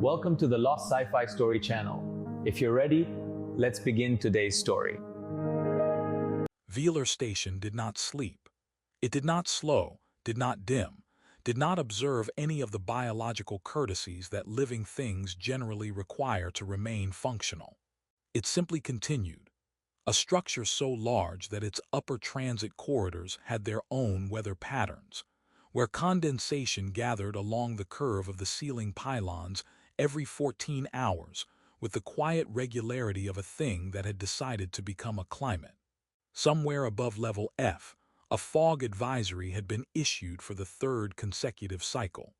Welcome to the Lost Sci-Fi Story channel. If you're ready, let's begin today's story. Velar Station did not sleep. It did not slow, did not dim, did not observe any of the biological courtesies that living things generally require to remain functional. It simply continued, a structure so large that its upper transit corridors had their own weather patterns, where condensation gathered along the curve of the ceiling pylons every 14 hours with the quiet regularity of a thing that had decided to become a climate. Somewhere above level F, a fog advisory had been issued for the third consecutive cycle.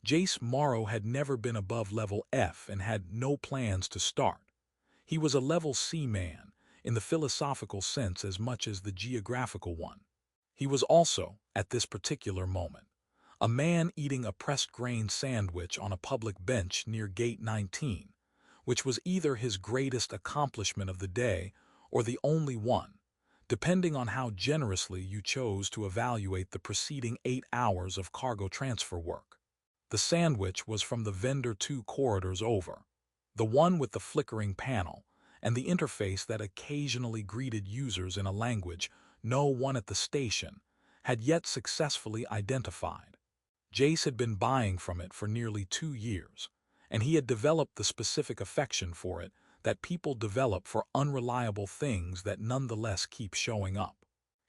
Jace Morrow had never been above level F and had no plans to start. He was a level C man, in the philosophical sense as much as the geographical one. He was also, at this particular moment, a man eating a pressed grain sandwich on a public bench near Gate 19, which was either his greatest accomplishment of the day or the only one, depending on how generously you chose to evaluate the preceding 8 hours of cargo transfer work. The sandwich was from the vendor 2 corridors over, the one with the flickering panel, and the interface that occasionally greeted users in a language no one at the station had yet successfully identified. Jace had been buying from it for nearly 2 years, and he had developed the specific affection for it that people develop for unreliable things that nonetheless keep showing up.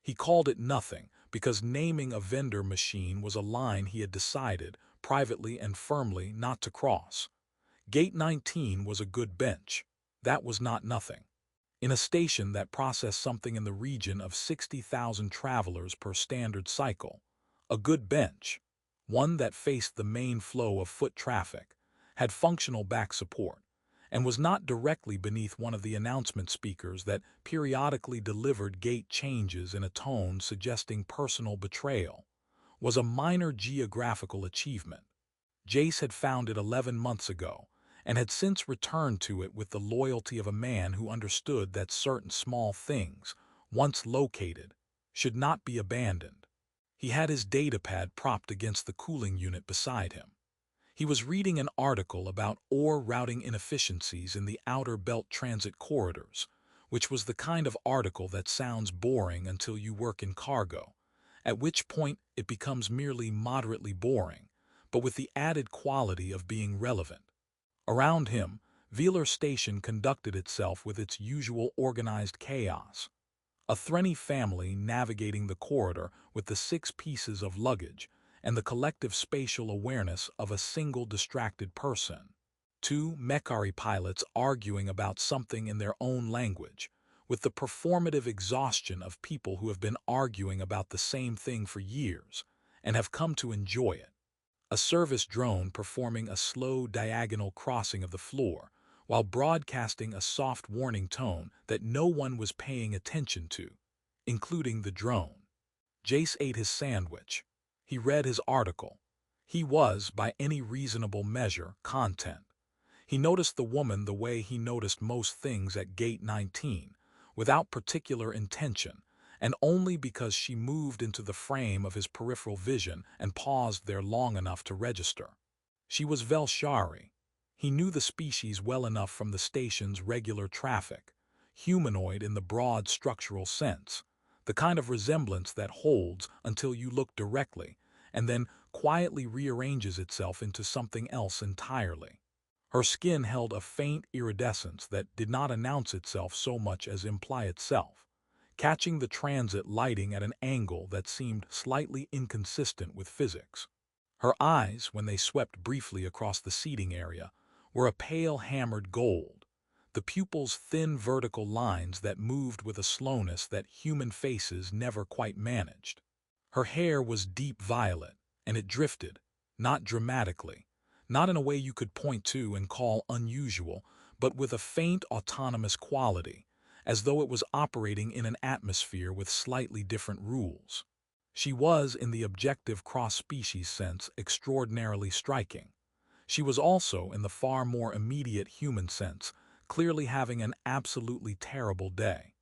He called it nothing because naming a vendor machine was a line he had decided, privately and firmly, not to cross. Gate 19 was a good bench. That was not nothing. In a station that processed something in the region of 60,000 travelers per standard cycle, a good bench, one that faced the main flow of foot traffic, had functional back support, and was not directly beneath one of the announcement speakers that periodically delivered gate changes in a tone suggesting personal betrayal, was a minor geographical achievement. Jace had found it 11 months ago, and had since returned to it with the loyalty of a man who understood that certain small things, once located, should not be abandoned. He had his datapad propped against the cooling unit beside him. He was reading an article about ore routing inefficiencies in the outer belt transit corridors, which was the kind of article that sounds boring until you work in cargo, at which point it becomes merely moderately boring, but with the added quality of being relevant. Around him, Velar Station conducted itself with its usual organized chaos. A Threnny family navigating the corridor with the 6 pieces of luggage and the collective spatial awareness of a single distracted person. 2 Mechari pilots arguing about something in their own language, with the performative exhaustion of people who have been arguing about the same thing for years and have come to enjoy it. A service drone performing a slow diagonal crossing of the floor, while broadcasting a soft warning tone that no one was paying attention to, including the drone. Jace ate his sandwich. He read his article. He was, by any reasonable measure, content. He noticed the woman the way he noticed most things at Gate 19, without particular intention, and only because she moved into the frame of his peripheral vision and paused there long enough to register. She was Velshari. He knew the species well enough from the station's regular traffic, humanoid in the broad structural sense, the kind of resemblance that holds until you look directly and then quietly rearranges itself into something else entirely. Her skin held a faint iridescence that did not announce itself so much as imply itself, catching the transit lighting at an angle that seemed slightly inconsistent with physics. Her eyes, when they swept briefly across the seating area, were a pale hammered gold, the pupils thin vertical lines that moved with a slowness that human faces never quite managed. Her hair was deep violet, and it drifted, not dramatically, not in a way you could point to and call unusual, but with a faint autonomous quality, as though it was operating in an atmosphere with slightly different rules. She was, in the objective cross-species sense, extraordinarily striking. She was also, in the far more immediate human sense, clearly having an absolutely terrible day.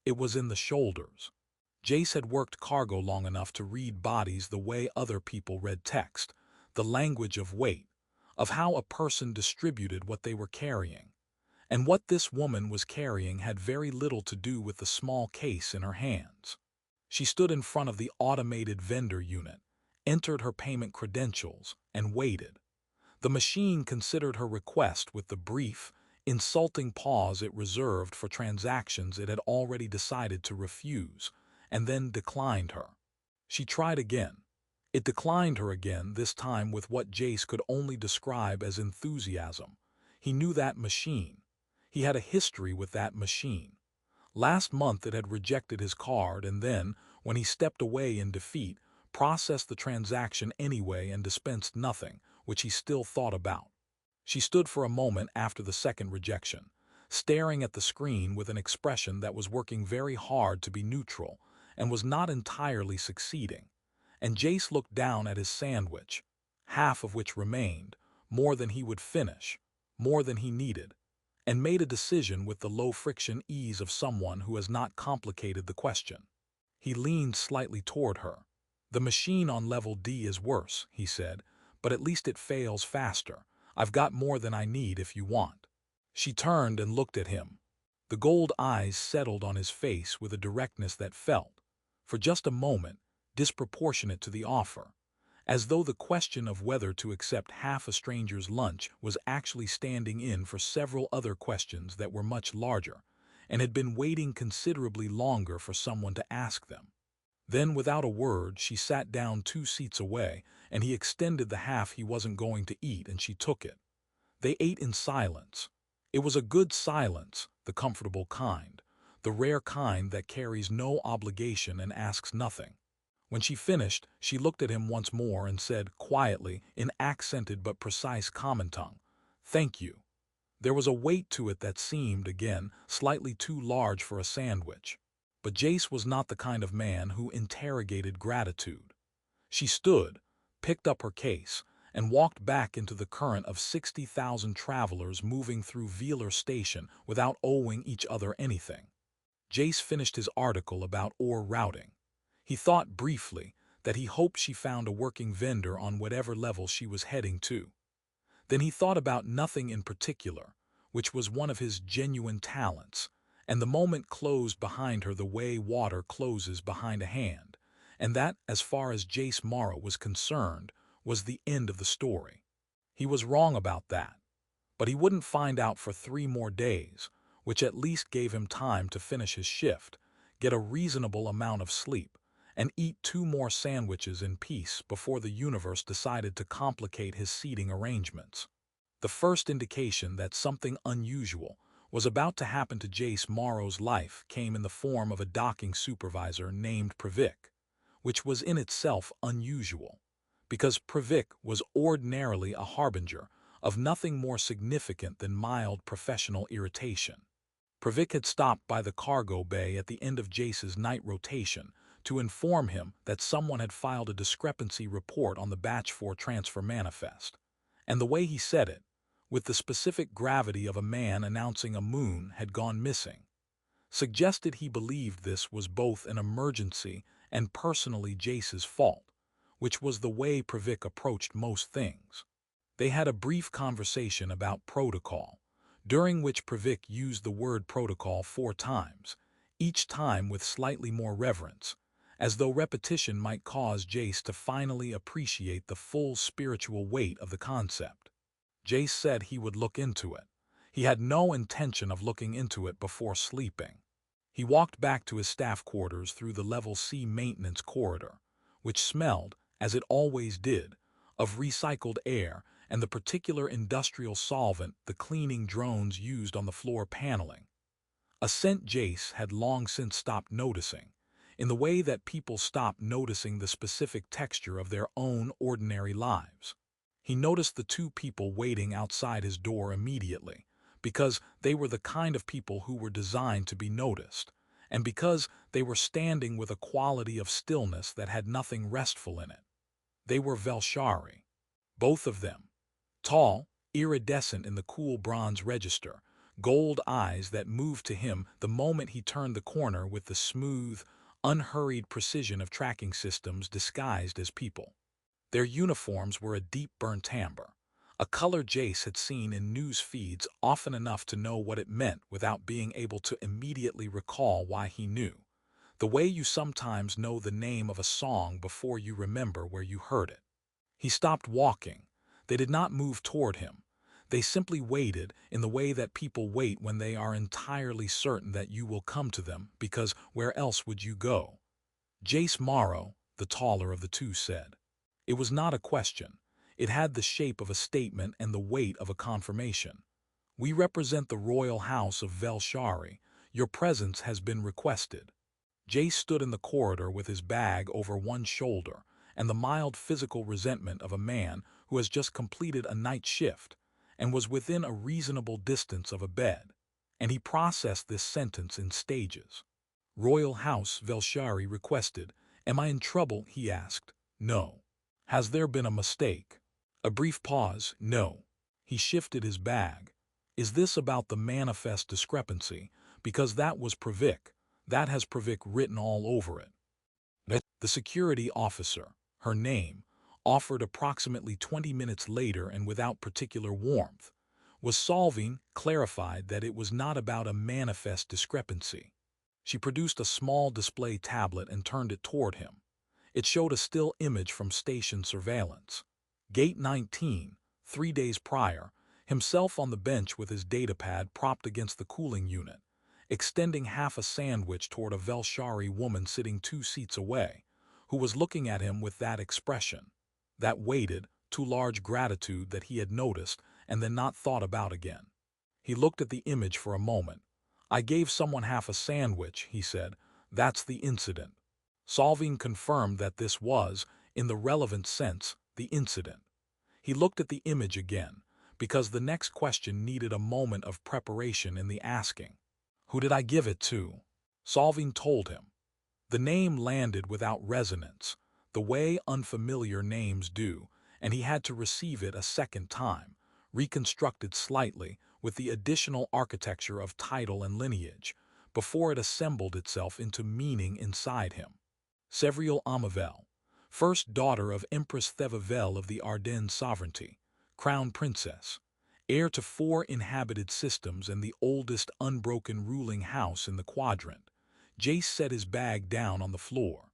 It was in the shoulders. Jace had worked cargo long enough to read bodies the way other people read text, the language of weight, of how a person distributed what they were carrying. And what this woman was carrying had very little to do with the small case in her hands. She stood in front of the automated vendor unit, entered her payment credentials, and waited. The machine considered her request with the brief, insulting pause it reserved for transactions it had already decided to refuse, and then declined her. She tried again. It declined her again, this time with what Jace could only describe as enthusiasm. He knew that machine. He had a history with that machine. Last month it had rejected his card and then, when he stepped away in defeat, processed the transaction anyway and dispensed nothing, which he still thought about. She stood for a moment after the second rejection, staring at the screen with an expression that was working very hard to be neutral and was not entirely succeeding. And Jace looked down at his sandwich, half of which remained, more than he would finish, more than he needed, and made a decision with the low-friction ease of someone who has not complicated the question. He leaned slightly toward her. "The machine on level D is worse," he said, "but at least it fails faster. I've got more than I need if you want." She turned and looked at him. The gold eyes settled on his face with a directness that felt, for just a moment, disproportionate to the offer, as though the question of whether to accept half a stranger's lunch was actually standing in for several other questions that were much larger, and had been waiting considerably longer for someone to ask them. Then, without a word, she sat down 2 seats away, and he extended the half he wasn't going to eat, and she took it. They ate in silence. It was a good silence, the comfortable kind, the rare kind that carries no obligation and asks nothing. When she finished, she looked at him once more and said quietly, in accented but precise common tongue, "Thank you." There was a weight to it that seemed, again, slightly too large for a sandwich. But Jace was not the kind of man who interrogated gratitude. She stood, picked up her case, and walked back into the current of 60,000 travelers moving through Velar Station without owing each other anything. Jace finished his article about ore routing. He thought briefly that he hoped she found a working vendor on whatever level she was heading to. Then he thought about nothing in particular, which was one of his genuine talents, and the moment closed behind her the way water closes behind a hand, and that, as far as Jace Morrow was concerned, was the end of the story. He was wrong about that, but he wouldn't find out for 3 more days, which at least gave him time to finish his shift, get a reasonable amount of sleep, and eat 2 more sandwiches in peace before the universe decided to complicate his seating arrangements. The first indication that something unusual was about to happen to Jace Morrow's life came in the form of a docking supervisor named Pravik, which was in itself unusual, because Pravik was ordinarily a harbinger of nothing more significant than mild professional irritation. Pravik had stopped by the cargo bay at the end of Jace's night rotation to inform him that someone had filed a discrepancy report on the Batch 4 transfer manifest, and the way he said it, with the specific gravity of a man announcing a moon had gone missing, suggested he believed this was both an emergency and personally Jace's fault, which was the way Pravik approached most things. They had a brief conversation about protocol, during which Pravik used the word protocol 4 times, each time with slightly more reverence, as though repetition might cause Jace to finally appreciate the full spiritual weight of the concept. Jace said he would look into it. He had no intention of looking into it before sleeping. He walked back to his staff quarters through the Level C maintenance corridor, which smelled, as it always did, of recycled air and the particular industrial solvent the cleaning drones used on the floor paneling. A scent Jace had long since stopped noticing, in the way that people stop noticing the specific texture of their own ordinary lives. He noticed the 2 people waiting outside his door immediately, because they were the kind of people who were designed to be noticed, and because they were standing with a quality of stillness that had nothing restful in it. They were Velshari, both of them, tall, iridescent in the cool bronze register, gold eyes that moved to him the moment he turned the corner with the smooth, unhurried precision of tracking systems disguised as people. Their uniforms were a deep burnt amber, a color Jace had seen in news feeds often enough to know what it meant without being able to immediately recall why he knew. The way you sometimes know the name of a song before you remember where you heard it. He stopped walking. They did not move toward him. They simply waited in the way that people wait when they are entirely certain that you will come to them, because where else would you go? Jace Morrow, the taller of the two, said. It was not a question. It had the shape of a statement and the weight of a confirmation. We represent the royal house of Velshari. Your presence has been requested. Jace stood in the corridor with his bag over one shoulder and the mild physical resentment of a man who has just completed a night shift and was within a reasonable distance of a bed, and he processed this sentence in stages. Royal House Velshari requested. Am I in trouble? He asked. No. Has there been a mistake? A brief pause. No. He shifted his bag. Is this about the manifest discrepancy? Because that was Pravik. That has Pravik written all over it. The security officer, her name, offered approximately 20 minutes later and without particular warmth, was solving, clarified that it was not about a manifest discrepancy. She produced a small display tablet and turned it toward him. It showed a still image from station surveillance. Gate 19, 3 days prior, himself on the bench with his datapad propped against the cooling unit, extending half a sandwich toward a Velshari woman sitting 2 seats away, who was looking at him with that expression, that weighted, too large gratitude that he had noticed and then not thought about again. He looked at the image for a moment. I gave someone half a sandwich, he said. That's the incident. Solving confirmed that this was, in the relevant sense, the incident. He looked at the image again, because the next question needed a moment of preparation in the asking. Who did I give it to? Solving told him. The name landed without resonance, the way unfamiliar names do, and he had to receive it a second time, reconstructed slightly with the additional architecture of title and lineage, before it assembled itself into meaning inside him. Sevriel Amavel, first daughter of Empress Thevavel of the Ardennes sovereignty, crown princess, heir to 4 inhabited systems and the oldest unbroken ruling house in the quadrant. Jace set his bag down on the floor.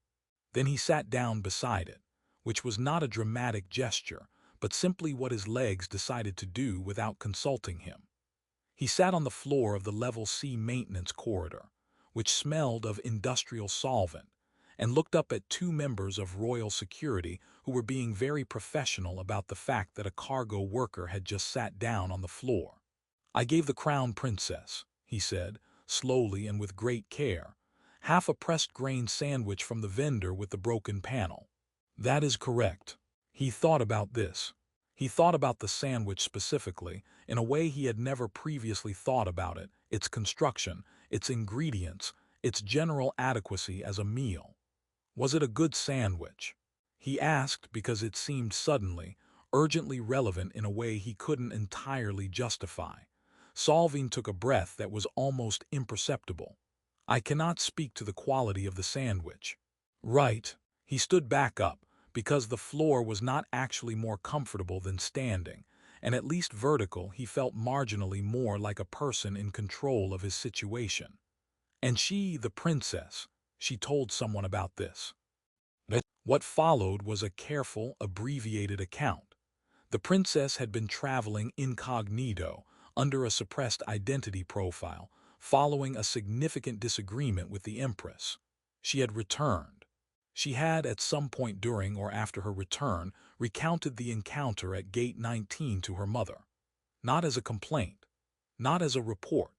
Then he sat down beside it, which was not a dramatic gesture, but simply what his legs decided to do without consulting him. He sat on the floor of the Level C maintenance corridor, which smelled of industrial solvent, and looked up at 2 members of royal security who were being very professional about the fact that a cargo worker had just sat down on the floor. I gave the crown princess, he said, slowly and with great care, half a pressed grain sandwich from the vendor with the broken panel. That is correct. He thought about this. He thought about the sandwich specifically, in a way he had never previously thought about it, its construction, its ingredients, its general adequacy as a meal. Was it a good sandwich? He asked because it seemed suddenly, urgently relevant in a way he couldn't entirely justify. Solving took a breath that was almost imperceptible. I cannot speak to the quality of the sandwich. Right. He stood back up, because the floor was not actually more comfortable than standing, and at least vertical he felt marginally more like a person in control of his situation. And she, the princess, she told someone about this. What followed was a careful, abbreviated account. The princess had been traveling incognito, under a suppressed identity profile, following a significant disagreement with the Empress. She had returned. She had, at some point during or after her return, recounted the encounter at Gate 19 to her mother. Not as a complaint, not as a report.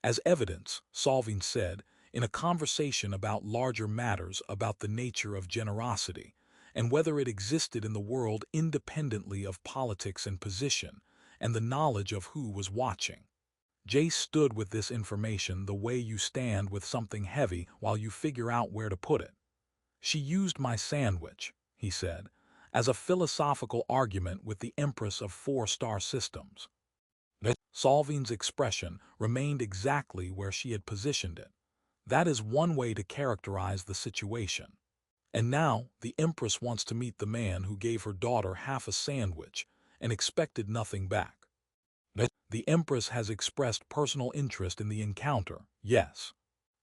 As evidence, Solving said, in a conversation about larger matters about the nature of generosity, and whether it existed in the world independently of politics and position, and the knowledge of who was watching. Jace stood with this information the way you stand with something heavy while you figure out where to put it. She used my sandwich, he said, as a philosophical argument with the Empress of 4-star systems. Solving's expression remained exactly where she had positioned it. That is one way to characterize the situation. And now the Empress wants to meet the man who gave her daughter half a sandwich, and expected nothing back. The Empress has expressed personal interest in the encounter, yes.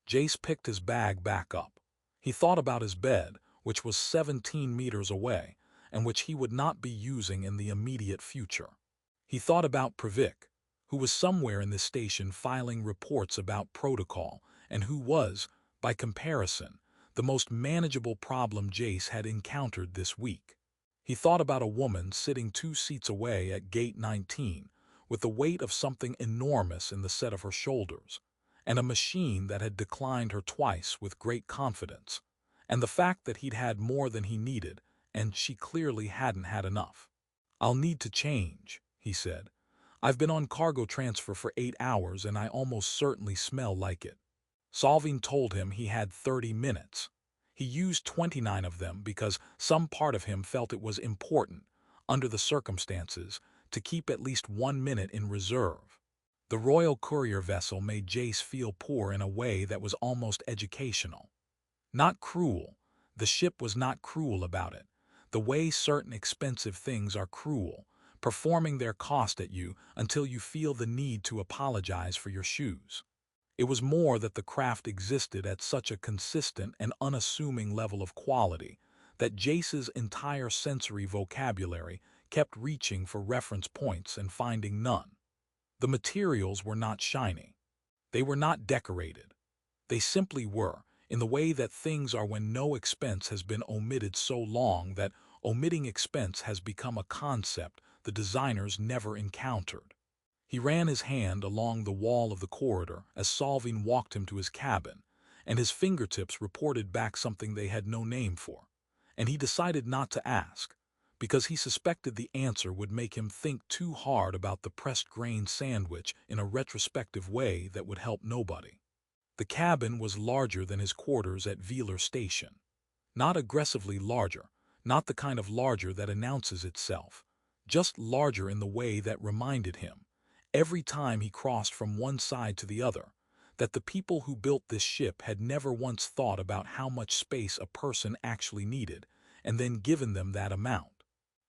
Jace picked his bag back up. He thought about his bed, which was 17 meters away, and which he would not be using in the immediate future. He thought about Pravik, who was somewhere in the station filing reports about protocol, and who was, by comparison, the most manageable problem Jace had encountered this week. He thought about a woman sitting 2 seats away at gate 19, with the weight of something enormous in the set of her shoulders, and a machine that had declined her twice with great confidence, and the fact that he'd had more than he needed, and she clearly hadn't had enough. "I'll need to change," he said. "I've been on cargo transfer for 8 hours and I almost certainly smell like it." Solving told him he had 30 minutes. He used 29 of them because some part of him felt it was important, under the circumstances, to keep at least 1 minute in reserve. The Royal Courier vessel made Jace feel poor in a way that was almost educational. Not cruel. The ship was not cruel about it, the way certain expensive things are cruel, performing their cost at you until you feel the need to apologize for your shoes. It was more that the craft existed at such a consistent and unassuming level of quality that Jace's entire sensory vocabulary kept reaching for reference points and finding none. The materials were not shiny. They were not decorated. They simply were, in the way that things are when no expense has been omitted so long that omitting expense has become a concept the designers never encountered. He ran his hand along the wall of the corridor as Solving walked him to his cabin, and his fingertips reported back something they had no name for, and he decided not to ask, because he suspected the answer would make him think too hard about the pressed grain sandwich in a retrospective way that would help nobody. The cabin was larger than his quarters at Velar Station. Not aggressively larger, not the kind of larger that announces itself, just larger in the way that reminded him, every time he crossed from one side to the other, that the people who built this ship had never once thought about how much space a person actually needed, and then given them that amount.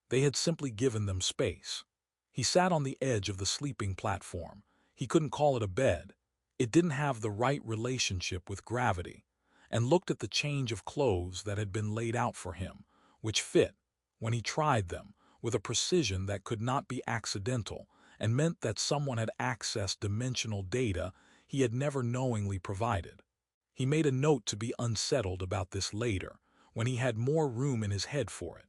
They had simply given them space. He sat on the edge of the sleeping platform. He couldn't call it a bed. It didn't have the right relationship with gravity, and looked at the change of clothes that had been laid out for him, which fit, when he tried them, with a precision that could not be accidental, and meant that someone had accessed dimensional data he had never knowingly provided. He made a note to be unsettled about this later, when he had more room in his head for it.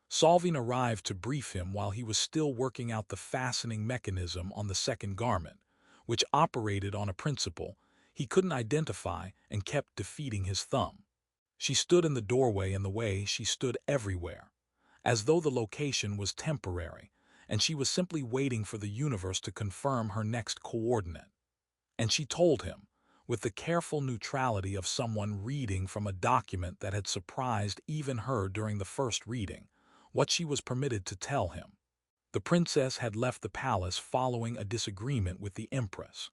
Solving arrived to brief him while he was still working out the fastening mechanism on the second garment, which operated on a principle he couldn't identify and kept defeating his thumb. She stood in the doorway in the way she stood everywhere, as though the location was temporary, and she was simply waiting for the universe to confirm her next coordinate. And she told him, with the careful neutrality of someone reading from a document that had surprised even her during the first reading, what she was permitted to tell him. The princess had left the palace following a disagreement with the Empress.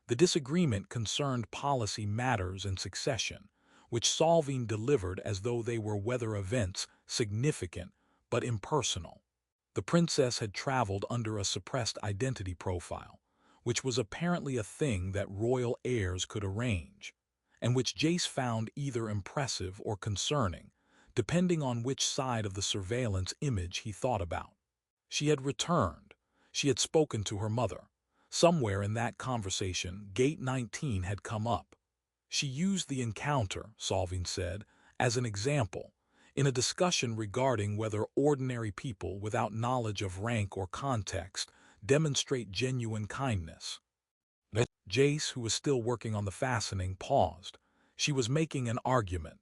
The disagreement concerned policy matters and succession, which Solving delivered as though they were weather events, significant but impersonal. The princess had traveled under a suppressed identity profile, which was apparently a thing that royal heirs could arrange, and which Jace found either impressive or concerning, depending on which side of the surveillance image he thought about. She had returned. She had spoken to her mother. Somewhere in that conversation, Gate 19 had come up. She used the encounter, Solving said, as an example, in a discussion regarding whether ordinary people without knowledge of rank or context demonstrate genuine kindness. Jace, who was still working on the fastening, paused. She was making an argument.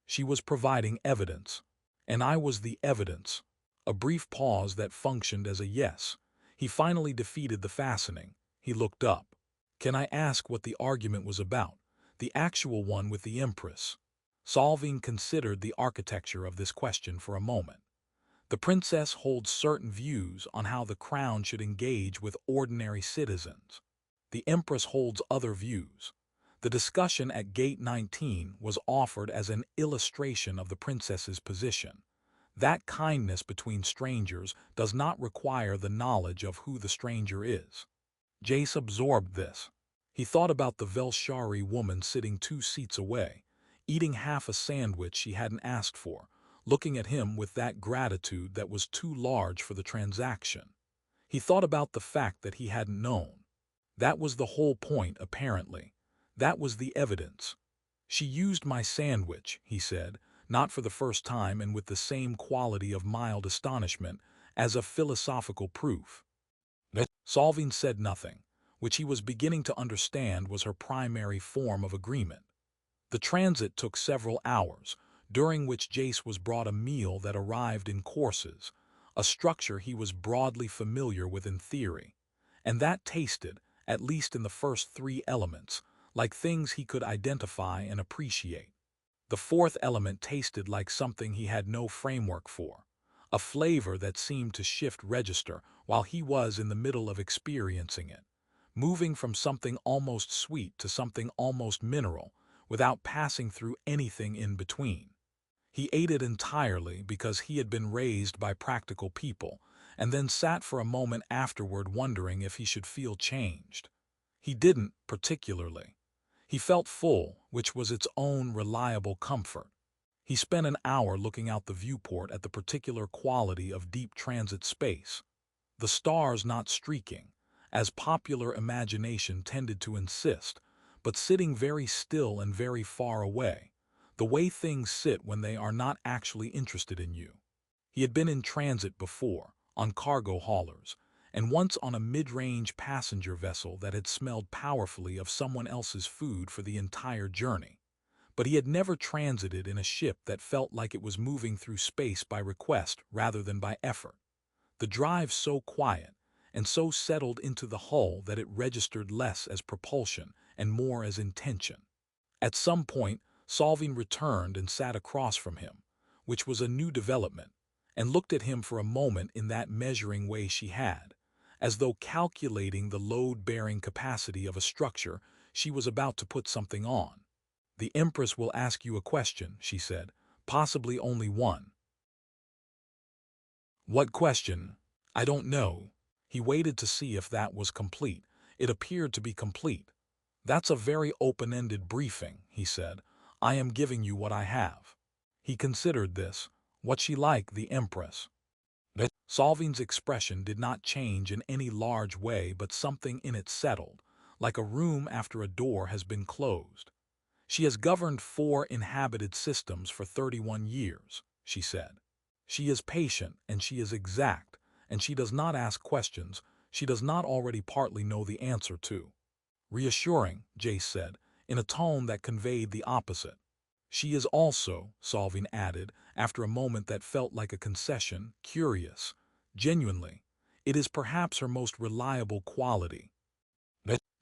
She was providing evidence. And I was the evidence. A brief pause that functioned as a yes. He finally defeated the fastening. He looked up. "Can I ask what the argument was about? The actual one with the Empress?" Solving considered the architecture of this question for a moment. The princess holds certain views on how the crown should engage with ordinary citizens. The Empress holds other views. The discussion at Gate 19 was offered as an illustration of the princess's position. That kindness between strangers does not require the knowledge of who the stranger is. Jace absorbed this. He thought about the Velshari woman sitting 2 seats away, eating half a sandwich she hadn't asked for, looking at him with that gratitude that was too large for the transaction. He thought about the fact that he hadn't known. That was the whole point, apparently. That was the evidence. She used my sandwich, he said, not for the first time and with the same quality of mild astonishment as a philosophical proof. Solving said nothing, which he was beginning to understand was her primary form of agreement. The transit took several hours, during which Jace was brought a meal that arrived in courses, a structure he was broadly familiar with in theory, and that tasted, at least in the first 3 elements, like things he could identify and appreciate. The 4th element tasted like something he had no framework for, a flavor that seemed to shift register while he was in the middle of experiencing it, moving from something almost sweet to something almost mineral, without passing through anything in between. He ate it entirely because he had been raised by practical people, and then sat for a moment afterward wondering if he should feel changed. He didn't, particularly. He felt full, which was its own reliable comfort. He spent an hour looking out the viewport at the particular quality of deep transit space. The stars not streaking, as popular imagination tended to insist, but sitting very still and very far away, the way things sit when they are not actually interested in you. He had been in transit before, on cargo haulers, and once on a mid-range passenger vessel that had smelled powerfully of someone else's food for the entire journey. But he had never transited in a ship that felt like it was moving through space by request rather than by effort. The drive so quiet, and so settled into the hull that it registered less as propulsion and more as intention. At some point, Solving returned and sat across from him, which was a new development, and looked at him for a moment in that measuring way she had, as though calculating the load-bearing capacity of a structure she was about to put something on. "The Empress will ask you a question," she said, "possibly only one." "What question?" "I don't know." He waited to see if that was complete. It appeared to be complete. "That's a very open-ended briefing," he said. "I am giving you what I have." He considered this. What's she like, the Empress? Solving's expression did not change in any large way, but something in it settled, like a room after a door has been closed. "She has governed 4 inhabited systems for 31 years, she said. "She is patient, and she is exact, and she does not ask questions she does not already partly know the answer to." "Reassuring," Jace said, in a tone that conveyed the opposite. "She is also," Solving added, after a moment that felt like a concession, "curious. Genuinely. It is perhaps her most reliable quality."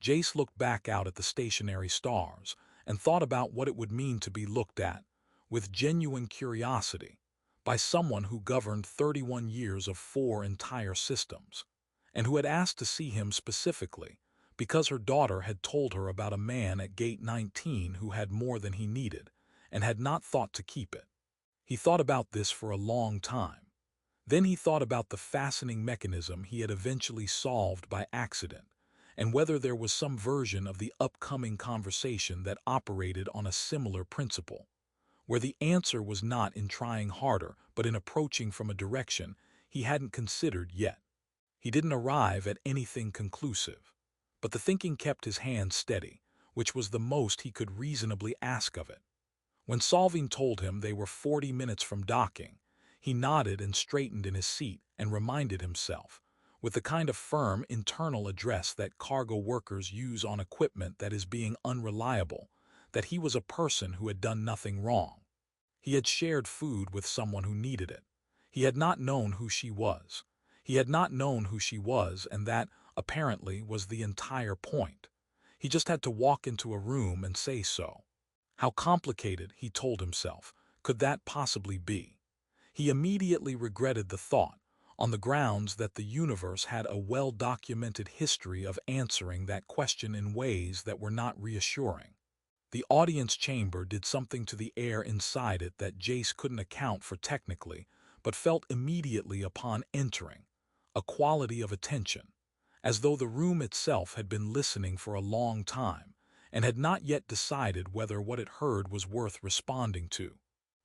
Jace looked back out at the stationary stars and thought about what it would mean to be looked at, with genuine curiosity, by someone who governed 31 years of 4 entire systems, and who had asked to see him specifically because her daughter had told her about a man at Gate 19 who had more than he needed and had not thought to keep it. He thought about this for a long time. Then he thought about the fascinating mechanism he had eventually solved by accident, and whether there was some version of the upcoming conversation that operated on a similar principle, where the answer was not in trying harder but in approaching from a direction he hadn't considered yet. He didn't arrive at anything conclusive, but the thinking kept his hand steady, which was the most he could reasonably ask of it. When Solving told him they were 40 minutes from docking, he nodded and straightened in his seat and reminded himself, with the kind of firm internal address that cargo workers use on equipment that is being unreliable, that he was a person who had done nothing wrong. He had shared food with someone who needed it. He had not known who she was. He had not known who she was, and that, apparently, was the entire point. He just had to walk into a room and say so. How complicated, he told himself, could that possibly be? He immediately regretted the thought, on the grounds that the universe had a well-documented history of answering that question in ways that were not reassuring. The audience chamber did something to the air inside it that Jace couldn't account for technically, but felt immediately upon entering, a quality of attention, as though the room itself had been listening for a long time and had not yet decided whether what it heard was worth responding to.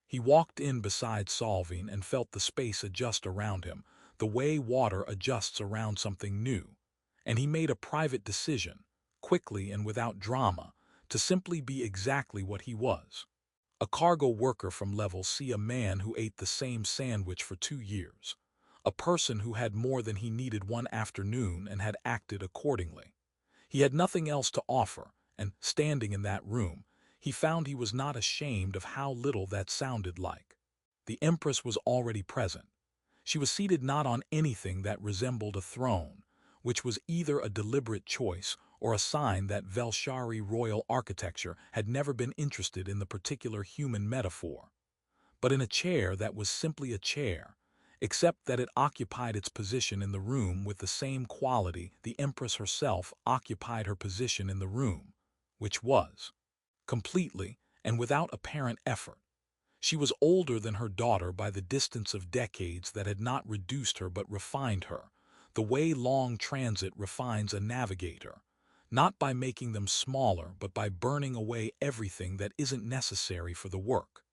He walked in beside Solving and felt the space adjust around him, the way water adjusts around something new, and he made a private decision, quickly and without drama, to simply be exactly what he was. A cargo worker from Level C, a man who ate the same sandwich for 2 years, a person who had more than he needed one afternoon and had acted accordingly. He had nothing else to offer, and, standing in that room, he found he was not ashamed of how little that sounded like. The Empress was already present. She was seated not on anything that resembled a throne, which was either a deliberate choice or a sign that Velshari royal architecture had never been interested in the particular human metaphor, but in a chair that was simply a chair, except that it occupied its position in the room with the same quality the Empress herself occupied her position in the room, which was completely and without apparent effort. She was older than her daughter by the distance of decades that had not reduced her but refined her, the way long transit refines a navigator, not by making them smaller but by burning away everything that isn't necessary for the work.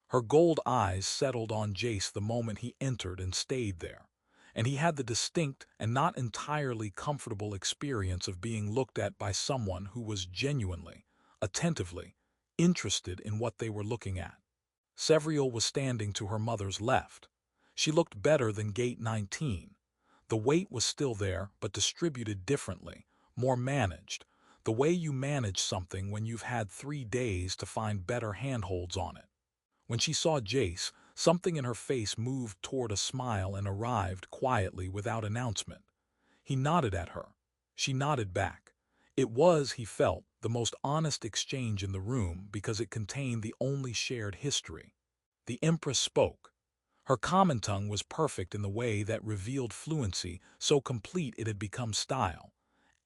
Her gold eyes settled on Jace the moment he entered and stayed there, and he had the distinct and not entirely comfortable experience of being looked at by someone who was genuinely, attentively, interested in what they were looking at. Severial was standing to her mother's left. She looked better than Gate 19. The weight was still there, but distributed differently, more managed, the way you manage something when you've had 3 days to find better handholds on it. When she saw Jace, something in her face moved toward a smile and arrived quietly without announcement. He nodded at her. She nodded back. It was, he felt, the most honest exchange in the room because it contained the only shared history. The Empress spoke. Her common tongue was perfect in the way that revealed fluency, so complete it had become style.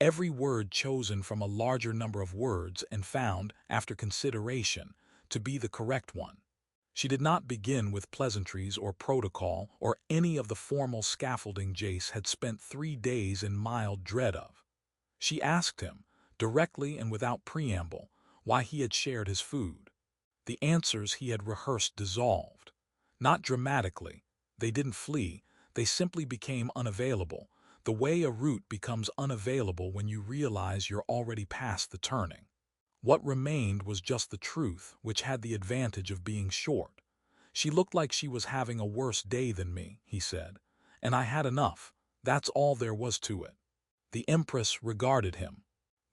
Every word chosen from a larger number of words and found, after consideration, to be the correct one. She did not begin with pleasantries or protocol or any of the formal scaffolding Jace had spent 3 days in mild dread of. She asked him, directly and without preamble, why he had shared his food. The answers he had rehearsed dissolved. Not dramatically. They didn't flee. They simply became unavailable, the way a route becomes unavailable when you realize you're already past the turning. What remained was just the truth, which had the advantage of being short. She looked like she was having a worse day than me, he said, and I had enough. That's all there was to it. The Empress regarded him.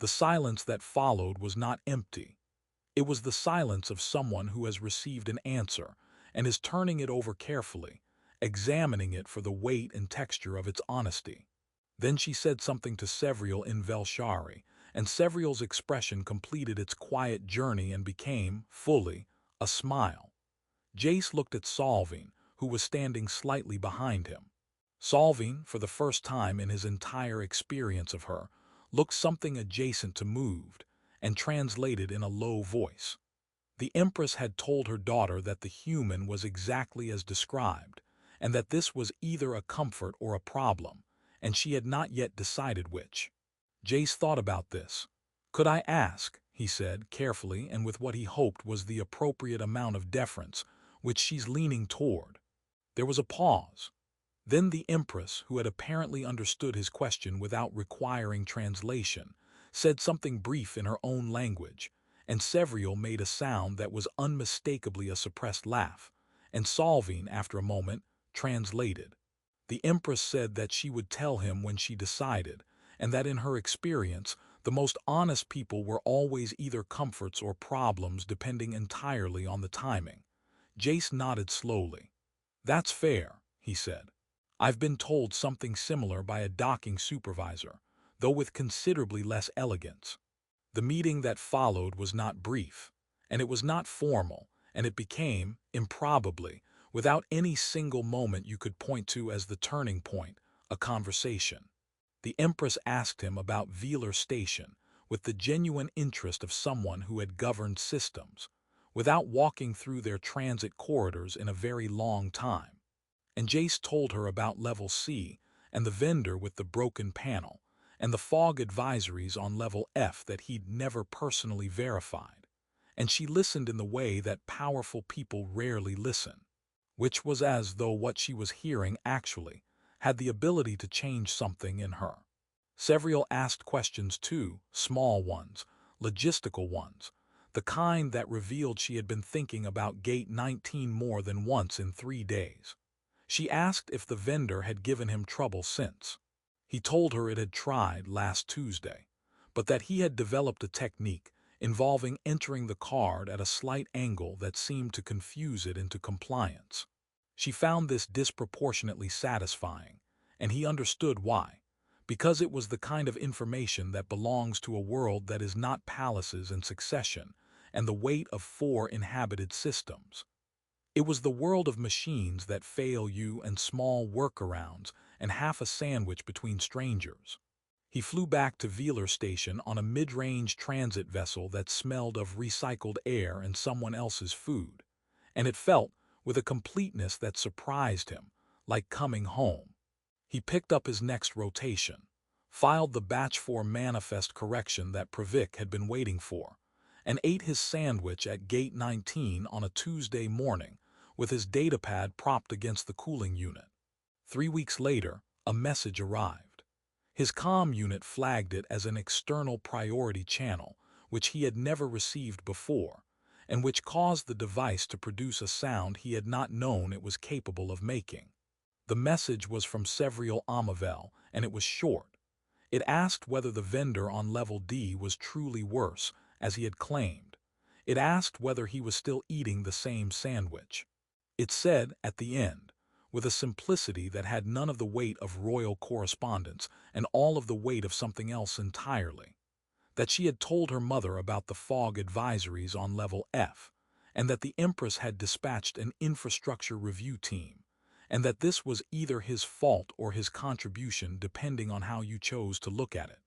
The silence that followed was not empty. It was the silence of someone who has received an answer and is turning it over carefully, examining it for the weight and texture of its honesty. Then she said something to Severial in Velshari, and Severial's expression completed its quiet journey and became, fully, a smile. Jace looked at Solving, who was standing slightly behind him. Solving, for the first time in his entire experience of her, looked something adjacent to moved, and translated in a low voice. The Empress had told her daughter that the human was exactly as described, and that this was either a comfort or a problem, and she had not yet decided which. Jace thought about this. "Could I ask," he said, carefully and with what he hoped was the appropriate amount of deference, which she's leaning toward. There was a pause. Then the Empress, who had apparently understood his question without requiring translation, said something brief in her own language, and Severial made a sound that was unmistakably a suppressed laugh, and Solving, after a moment, translated. The Empress said that she would tell him when she decided, and that in her experience, the most honest people were always either comforts or problems depending entirely on the timing. Jace nodded slowly. "That's fair," he said. "I've been told something similar by a docking supervisor, though with considerably less elegance." The meeting that followed was not brief, and it was not formal, and it became, improbably, without any single moment you could point to as the turning point, a conversation. The Empress asked him about Velar Station with the genuine interest of someone who had governed systems, without walking through their transit corridors in a very long time. and Jace told her about Level C and the vendor with the broken panel, and the fog advisories on Level F that he'd never personally verified. And she listened in the way that powerful people rarely listen, which was as though what she was hearing actually had the ability to change something in her. Severial asked questions too, small ones, logistical ones, the kind that revealed she had been thinking about Gate 19 more than once in 3 days. She asked if the vendor had given him trouble since. He told her it had tried last Tuesday, but that he had developed a technique involving entering the card at a slight angle that seemed to confuse it into compliance. She found this disproportionately satisfying, and he understood why, because it was the kind of information that belongs to a world that is not palaces in succession and the weight of 4 inhabited systems. It was the world of machines that fail you and small workarounds and half a sandwich between strangers. He flew back to Velar Station on a mid-range transit vessel that smelled of recycled air and someone else's food, and it felt, with a completeness that surprised him, like coming home. He picked up his next rotation, filed the Batch 4 manifest correction that Pravik had been waiting for, and ate his sandwich at Gate 19 on a Tuesday morning with his datapad propped against the cooling unit. 3 weeks later, a message arrived. His comm unit flagged it as an external priority channel, which he had never received before, and which caused the device to produce a sound he had not known it was capable of making. The message was from Severial Amavel, and it was short. It asked whether the vendor on Level D was truly worse, as he had claimed. It asked whether he was still eating the same sandwich. It said, at the end, with a simplicity that had none of the weight of royal correspondence and all of the weight of something else entirely, that she had told her mother about the fog advisories on Level F, and that the Empress had dispatched an infrastructure review team, and that this was either his fault or his contribution depending on how you chose to look at it.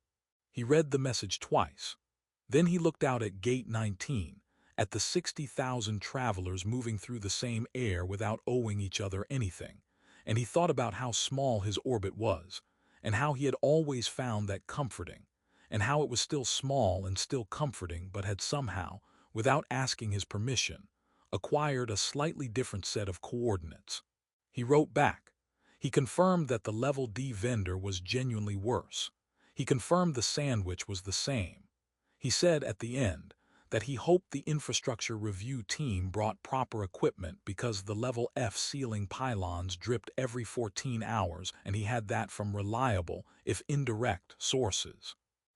He read the message twice. Then he looked out at Gate 19, at the 60,000 travelers moving through the same air without owing each other anything, and he thought about how small his orbit was, and how he had always found that comforting, and how it was still small and still comforting but had somehow, without asking his permission, acquired a slightly different set of coordinates. He wrote back. He confirmed that the Level D vendor was genuinely worse. He confirmed the sandwich was the same. He said at the end that he hoped the infrastructure review team brought proper equipment because the Level F ceiling pylons dripped every 14 hours and he had that from reliable, if indirect, sources.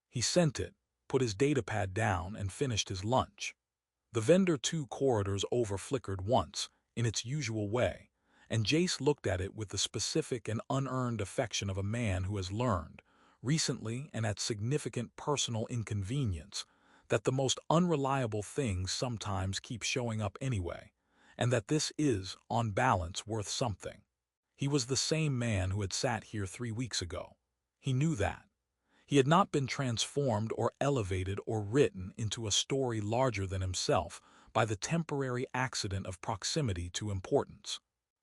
He sent it, put his datapad down, and finished his lunch. The vendor 2 corridors over flickered once, in its usual way, and Jace looked at it with the specific and unearned affection of a man who has learned, recently and at significant personal inconvenience, that the most unreliable things sometimes keep showing up anyway, and that this is, on balance, worth something. He was the same man who had sat here 3 weeks ago. He knew that. He had not been transformed or elevated or written into a story larger than himself by the temporary accident of proximity to importance.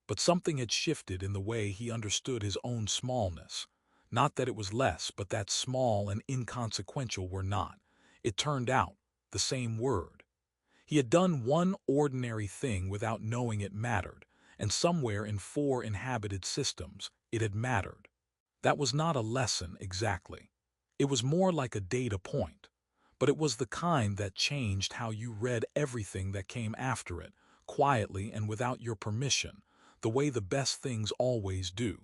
But something had shifted in the way he understood his own smallness. Not that it was less, but that small and inconsequential were not, it turned out, the same word. He had done one ordinary thing without knowing it mattered, and somewhere in 4 inhabited systems, it had mattered. That was not a lesson exactly. It was more like a data point, but it was the kind that changed how you read everything that came after it, quietly and without your permission, the way the best things always do.